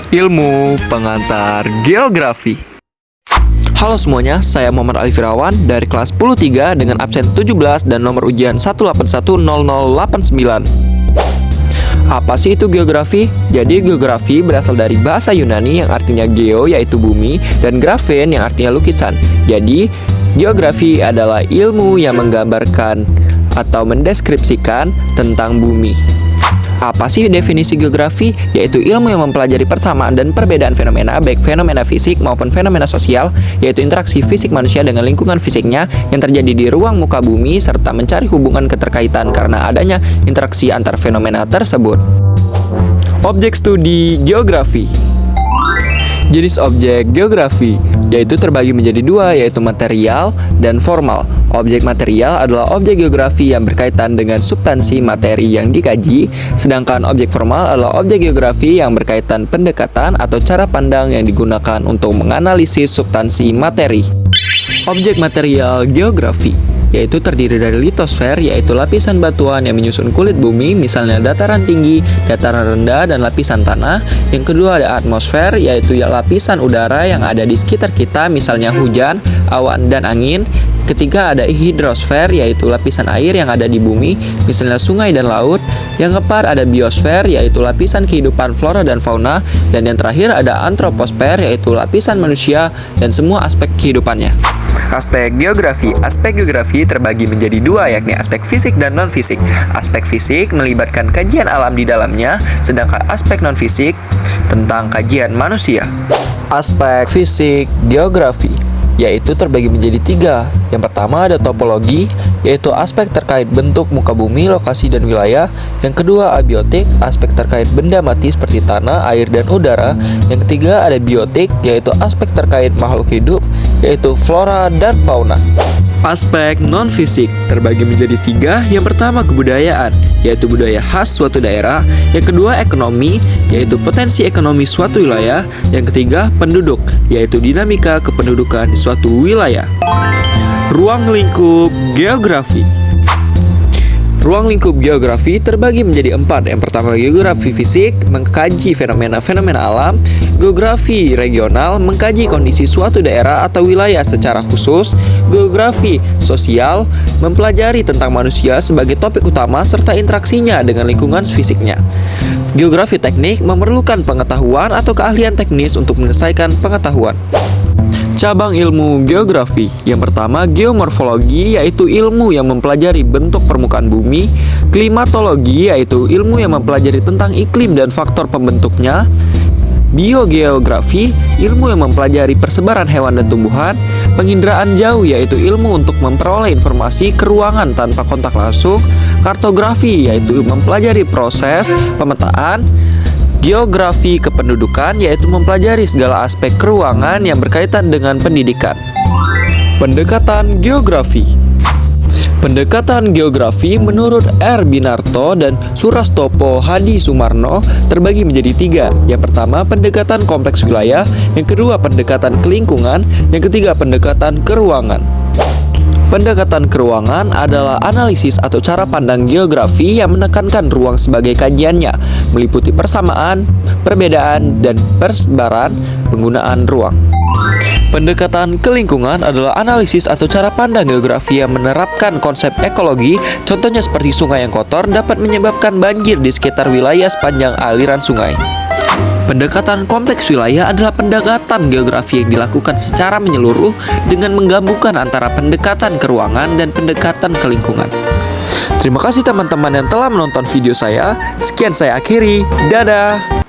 Ilmu pengantar geografi. Halo semuanya, saya Muhammad Ali Firawan dari kelas 10-3 dengan absen 17 dan nomor ujian 1810089. Apa sih itu geografi? Jadi geografi berasal dari bahasa Yunani yang artinya geo yaitu bumi dan graphen yang artinya lukisan. Jadi geografi adalah ilmu yang menggambarkan atau mendeskripsikan tentang bumi. Apa sih definisi geografi? Yaitu ilmu yang mempelajari persamaan dan perbedaan fenomena, baik fenomena fisik maupun fenomena sosial, yaitu interaksi fisik manusia dengan lingkungan fisiknya yang terjadi di ruang muka bumi, serta mencari hubungan keterkaitan karena adanya interaksi antar fenomena tersebut. Objek studi geografi. Jenis objek geografi yaitu terbagi menjadi dua, yaitu material dan formal. Objek material adalah objek geografi yang berkaitan dengan substansi materi yang dikaji, sedangkan objek formal adalah objek geografi yang berkaitan pendekatan atau cara pandang yang digunakan untuk menganalisis substansi materi. Objek material geografi yaitu terdiri dari litosfer, yaitu lapisan batuan yang menyusun kulit bumi, misalnya dataran tinggi, dataran rendah, dan lapisan tanah. Yang kedua ada atmosfer, yaitu lapisan udara yang ada di sekitar kita, misalnya hujan, awan, dan angin. Ketiga ada hidrosfer, yaitu lapisan air yang ada di bumi, misalnya sungai dan laut. Yang keempat ada biosfer, yaitu lapisan kehidupan flora dan fauna. Dan yang terakhir ada antroposfer, yaitu lapisan manusia dan semua aspek kehidupannya. Aspek geografi terbagi menjadi dua, yakni aspek fisik dan non-fisik. Aspek fisik melibatkan kajian alam di dalamnya, sedangkan aspek non-fisik tentang kajian manusia. Aspek fisik geografi yaitu terbagi menjadi tiga. Yang pertama ada topologi, yaitu aspek terkait bentuk muka bumi, lokasi, dan wilayah. Yang kedua abiotik, aspek terkait benda mati seperti tanah, air, dan udara. Yang ketiga ada biotik, yaitu aspek terkait makhluk hidup, yaitu flora dan fauna. Aspek non-fisik terbagi menjadi tiga. Yang pertama kebudayaan, yaitu budaya khas suatu daerah. Yang kedua ekonomi, yaitu potensi ekonomi suatu wilayah. Yang ketiga penduduk, yaitu dinamika kependudukan di suatu wilayah. Ruang lingkup geografi. Ruang lingkup geografi terbagi menjadi empat. Yang pertama geografi fisik, mengkaji fenomena-fenomena alam. Geografi regional, mengkaji kondisi suatu daerah atau wilayah secara khusus. Geografi sosial, mempelajari tentang manusia sebagai topik utama serta interaksinya dengan lingkungan fisiknya. Geografi teknik, memerlukan pengetahuan atau keahlian teknis untuk menyelesaikan pengetahuan. Cabang ilmu geografi. Yang pertama geomorfologi, yaitu ilmu yang mempelajari bentuk permukaan bumi. Klimatologi, yaitu ilmu yang mempelajari tentang iklim dan faktor pembentuknya. Biogeografi, ilmu yang mempelajari persebaran hewan dan tumbuhan. Penginderaan jauh, yaitu ilmu untuk memperoleh informasi ke ruangan tanpa kontak langsung. Kartografi, yaitu mempelajari proses pemetaan. Geografi kependudukan, yaitu mempelajari segala aspek keruangan yang berkaitan dengan pendidikan. Pendekatan geografi. Pendekatan geografi menurut R. Binarto dan Surastopo Hadi Sumarno terbagi menjadi tiga. Yang pertama pendekatan kompleks wilayah, yang kedua pendekatan kelingkungan, yang ketiga pendekatan keruangan. Pendekatan keruangan adalah analisis atau cara pandang geografi yang menekankan ruang sebagai kajiannya, meliputi persamaan, perbedaan, dan persebaran penggunaan ruang. Pendekatan kelingkungan adalah analisis atau cara pandang geografi yang menerapkan konsep ekologi, contohnya seperti sungai yang kotor dapat menyebabkan banjir di sekitar wilayah sepanjang aliran sungai. Pendekatan kompleks wilayah adalah pendekatan geografi yang dilakukan secara menyeluruh dengan menggabungkan antara pendekatan keruangan dan pendekatan kelingkungan. Terima kasih teman-teman yang telah menonton video saya. Sekian saya akhiri. Dadah!